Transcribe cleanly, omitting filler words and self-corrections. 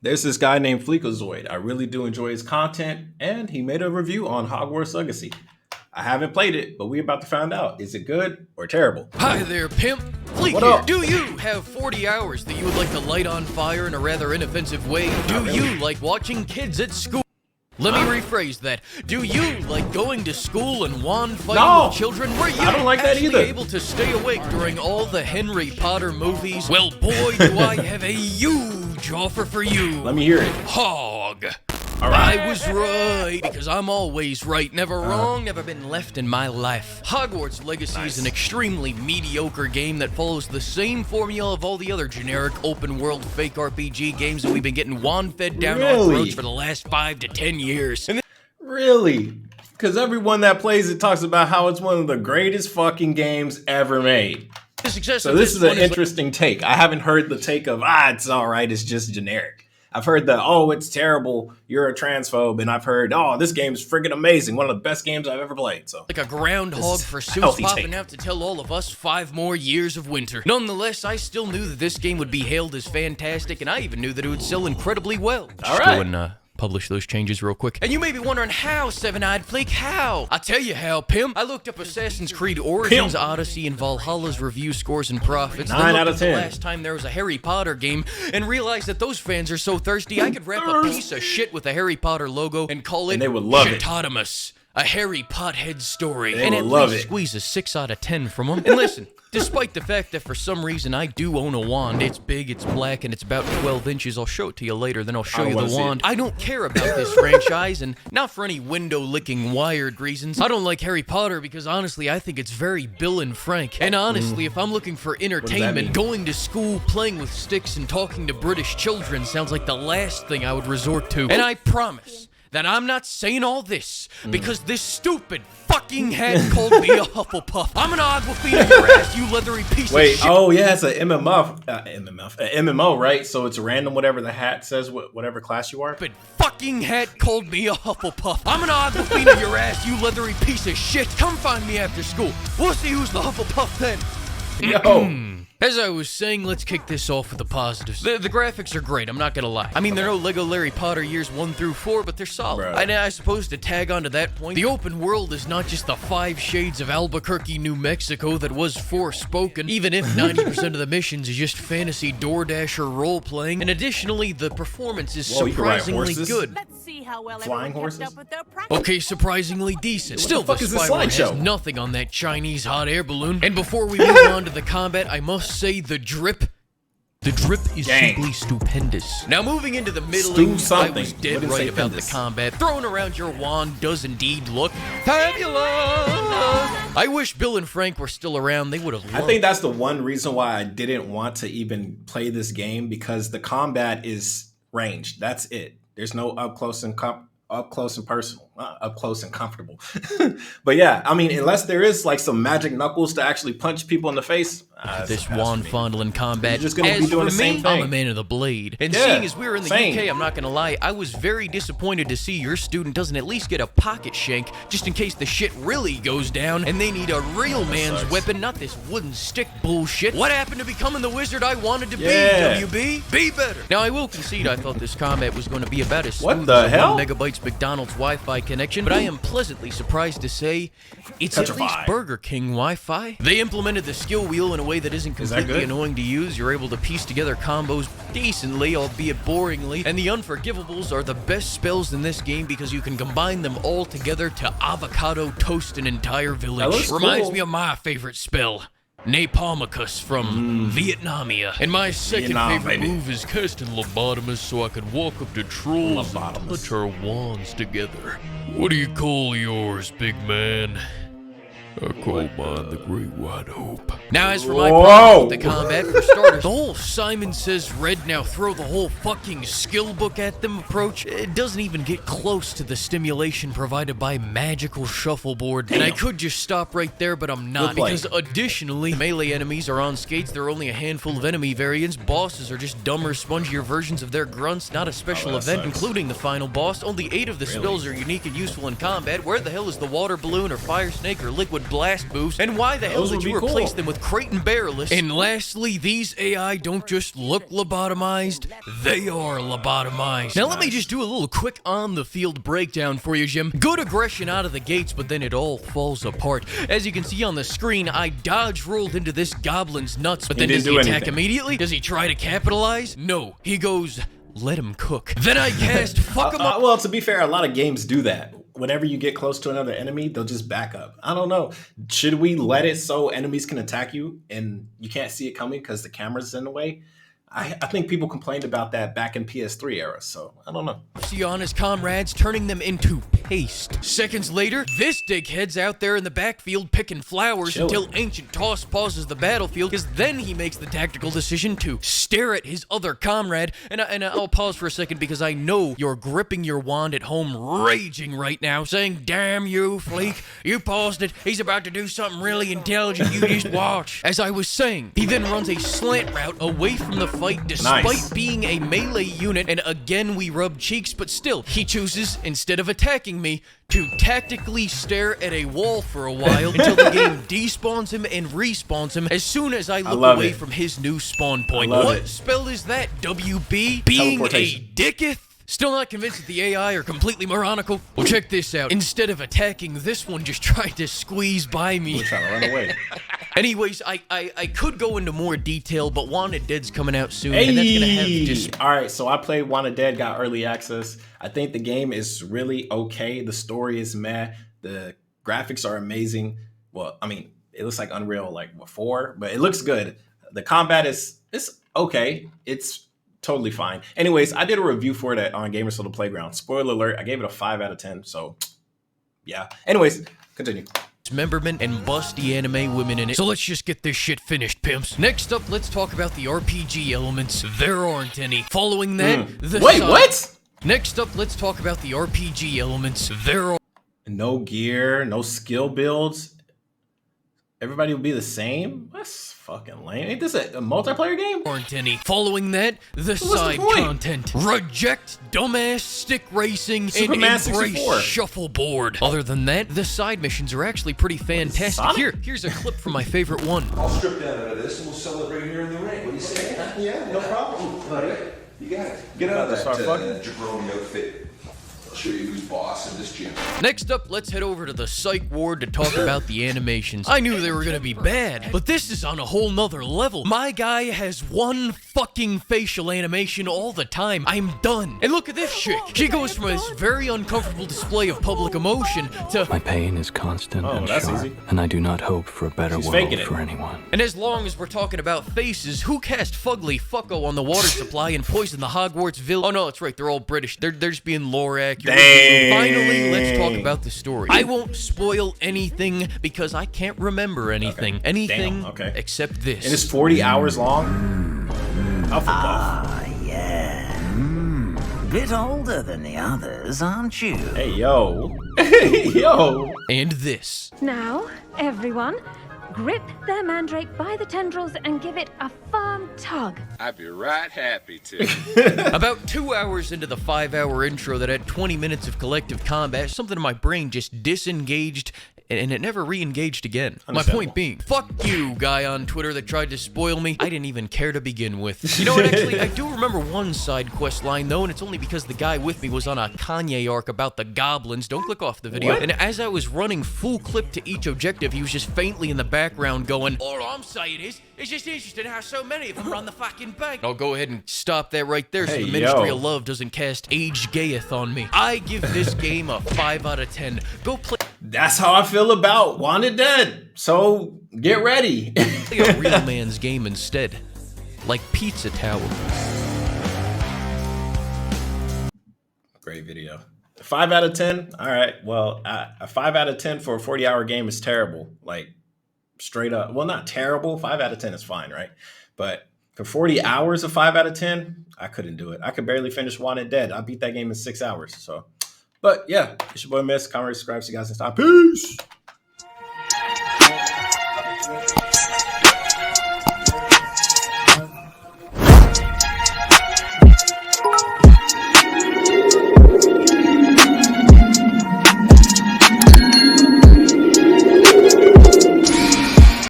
There's this guy named Fleekazoid. I really do enjoy his content, and he made a review on Hogwarts Legacy. I haven't played it, but we're about to find out. Is it good or terrible? Hi there, pimp. Fleek What here. up? Do you have 40 hours that you would like to light on fire in a rather inoffensive way? Do you like watching kids at school? Let me rephrase that. Do you like going to school and wand fighting No! with children? Were you I don't like that actually either. able to stay awake during all the Harry Potter movies? Well, boy, do I have a huge offer for you. Let me hear it. Hog. All right. I was right, because I'm always right. Never wrong, never been left in my life. Hogwarts Legacy is an extremely mediocre game that follows the same formula of all the other generic open-world fake RPG games that we've been getting wand-fed down our Really? throats for the last 5 to 10 years. And Really? Because everyone that plays it talks about how it's one of the greatest fucking games ever made. the success So of this is an one interesting take. I haven't heard the take of, it's all right, it's just generic. I've heard the, it's terrible, you're a transphobe. And I've heard, this game's friggin' amazing. One of the best games I've ever played. So like a groundhog This is for a suits healthy popping take. out to tell all of us 5 more years of winter. Nonetheless, I still knew that this game would be hailed as fantastic, and I even knew that it would sell incredibly well. All Just right. go and publish those changes real quick. And you may be wondering how, Seven-Eyed Fleek, how? I'll tell you how, pimp. I looked up Assassin's Creed Origins, Pimp. Odyssey, and Valhalla's review scores and profits. 9 then out looked of up the 10. last time there was a Harry Potter game, and realized that those fans are so thirsty I could wrap a piece of shit with a Harry Potter logo and call it And they would love it. Shitotamus. A Harry Pothead story. They and would at love least it. squeeze a 6 out of 10 from them. And listen, despite the fact that for some reason I do own a wand, it's big, it's black, and it's about 12 inches. I'll show it to you later, then I'll show I you wanna the see it. wand. I don't care about this franchise, and not for any window-licking wired reasons. I don't like Harry Potter because honestly, I think it's very Bill and Frank. And honestly, if I'm looking for mean? entertainment, going to school, playing with sticks, and talking to British children sounds like the last thing I would resort to. And I promise that I'm not saying all this because this stupid fucking head called me a Hufflepuff. I'm an Aquafina your ass, you leathery piece Wait, of shit. it's an MMO, right? So it's random, whatever the hat says, whatever class you are. Stupid fucking head called me a Hufflepuff. I'm an Aquafina your ass, you leathery piece of shit. Come find me after school. We'll see who's the Hufflepuff then. Yo, As I was saying, let's kick this off with the positives. The graphics are great, I'm not gonna lie. I mean, they're no Lego Larry Potter years 1 through 4, but they're solid. Bro. And I suppose to tag onto that point, the open world is not just the 5 shades of Albuquerque, New Mexico that was Forspoken, even if 90% of the missions is just fantasy DoorDasher role-playing. And additionally, the performance is Whoa, you can ride surprisingly horses? good. Let's see how well Flying everyone kept horses? up with their practice. Okay, surprisingly decent. Still, fuck the is this Spyro has slideshow? nothing on that Chinese hot air balloon. And before we move on to the combat, I must say the drip is Dang. simply stupendous. Now moving into the middling, I something. was dead Wouldn't right say about the pendus. combat. Throwing around your wand does indeed look fabulous. I wish Bill and Frank were still around. They would have I loved think that's the one reason why I didn't want to even play this game, because the combat is ranged. That's it. There's no up close and personal, up close and comfortable. But yeah, I mean, unless there is like some magic knuckles to actually punch people in the face, this wand fondling combat. You're just gonna As be doing for the same me, I'm a thing. man of the blade. And Yeah, seeing as we were in the same. UK, I'm not gonna lie, I was very disappointed to see your student doesn't at least get a pocket shank, just in case the shit really goes down and they need a real man's sucks. weapon, not this wooden stick bullshit. What happened to becoming the wizard I wanted to Yeah. be, WB? Be better. Now I will concede I thought this combat was going to be about as What smooth the as a hell? 1 megabytes McDonald's Wi-Fi connection, but I am pleasantly surprised to say it's at least Petrified. Burger King Wi-Fi. They implemented the skill wheel in a way that isn't Is that completely good? annoying to use. You're able to piece together combos decently, albeit boringly. And the Unforgivables are the best spells in this game because you can combine them all together to avocado toast an entire village. looks Reminds cool. me of my favorite spell, Napalmicus from Vietnamia. And my second Vietnam, favorite baby. move is casting Lobotomus so I can walk up to trolls and Lobotomus. touch our wands together. What do you call yours, big man? I call mine the Great White Hope. Now, as for my Whoa. problem with the combat, for starters, the whole Simon Says Red, now throw the whole fucking skill book at them approach, it doesn't even get close to the stimulation provided by Magical Shuffleboard. And I could just stop right there, but I'm not, Good play. because additionally, melee enemies are on skates, there are only a handful of enemy variants, bosses are just dumber, spongier versions of their grunts, not a special that event, sucks. including the final boss. Only 8 of the spells are unique and useful in combat. Where the hell is the water balloon or fire snake or liquid Liquid Blast moves, and why the hell Those did would you be cool. replace them with Crate and Barreless? And lastly, these AI don't just look lobotomized, they are lobotomized. Now let me just do a little quick on-the-field breakdown for you, Jim. Good aggression out of the gates, but then it all falls apart. As you can see on the screen, I dodge rolled into this goblin's nuts, but then does he attack immediately? Does he try to capitalize? No. He goes, let him cook. Then I cast fuck him up. Well, to be fair, a lot of games do that. Whenever you get close to another enemy, they'll just back up. I don't know. Should we let it so enemies can attack you and you can't see it coming because the camera's in the way? I think people complained about that back in PS3 era, so I don't know. See on his comrades, turning them into paste. Seconds later, this dickhead's out there in the backfield picking flowers until Ancient Toss pauses the battlefield, because then he makes the tactical decision to stare at his other comrade. And I'll pause for a second because I know you're gripping your wand at home, raging right now, saying, damn you, Fleek, you paused it. He's about to do something really intelligent. You just watch. As I was saying, he then runs a slant route away from the fight despite being a melee unit, and again we rub cheeks, but still, he chooses, instead of attacking me, to tactically stare at a wall for a while until the game despawns him and respawns him as soon as I look away from his new spawn point. What spell is that, WB? Being a dicketh? Still not convinced that the AI are completely moronical? Well, check this out. Instead of attacking, this one just tried to squeeze by me. We're trying to run away. Anyways, I could go into more detail, but Wanted Dead's coming out soon, and that's gonna have just... All right, so I played Wanted Dead, got early access. I think the game is really okay. The story is meh. The graphics are amazing. Well, I mean, it looks like Unreal like before, but it looks good. The combat is okay. It's totally fine. Anyways, I did a review for it on Gamers for the Playground. Spoiler alert, I gave it a 5 out of 10. So, yeah. Anyways, continue. Dismemberment and busty anime women in it. So let's just get this shit finished, pimps. Next up, let's talk about the RPG elements. There aren't any. Following that, what? Next up, let's talk about the RPG elements. There are no gear, no skill builds. Everybody will be the same? That's fucking lame. Ain't this a multiplayer game? Aren't any. Following that, the side content. Reject dumbass stick racing and embrace shuffleboard. Other than that, the side missions are actually pretty fantastic. Here's a clip from my favorite one. I'll strip down out of this and we'll celebrate here in the ring. What do you say? Yeah, no problem. Buddy, you got it. Get out of that jabroni outfit. I'll show you who's boss in this gym. Next up, let's head over to the psych ward to talk about the animations. I knew they were gonna be bad, but this is on a whole nother level. My guy has one fucking facial animation all the time. I'm done. And look at this chick. She goes from this very uncomfortable display of public emotion to my pain is constant and sharp, and I do not hope for a better world for anyone. And as long as we're talking about faces, who cast Fugly Fucko on the water supply and poisoned the Hogwarts Village? Oh no, that's right, they're all British. They're just being lore accurate. Finally, let's talk about the story. I won't spoil anything because I can't remember anything. Anything except this. And it's 40 hours long? Yeah. Bit older than the others, aren't you? Hey, yo. Hey, yo. And this. Now, everyone, grip their mandrake by the tendrils and give it a firm tug. I'd be right happy to. About 2 hours into the 5-hour intro that had 20 minutes of collective combat, something in my brain just disengaged and it never re-engaged again. My point being, fuck you, guy on Twitter that tried to spoil me. I didn't even care to begin with. You know what, actually, I do remember one side quest line, though, and it's only because the guy with me was on a Kanye arc about the goblins. Don't click off the video. And as I was running full clip to each objective, he was just faintly in the background going, all I'm saying is, it's just interesting how so many of them run the fucking bank. I'll go ahead and stop that right there so the Ministry of Love doesn't cast Age Gayeth on me. I give this game a 5 out of 10. Go play. That's how I feel about Wanted Dead. So get ready. Play a real man's game instead. Like Pizza Tower. Great video. 5 out of 10? All right. Well, a 5 out of 10 for a 40-hour game is terrible. Like, straight up. Well, not terrible. 5 out of 10 is fine, right? But for 40 hours of 5 out of 10, I couldn't do it. I could barely finish Wanted Dead. I beat that game in 6 hours. So, but yeah, it's your boy Miss. Comment, subscribe. See you guys next time. Peace.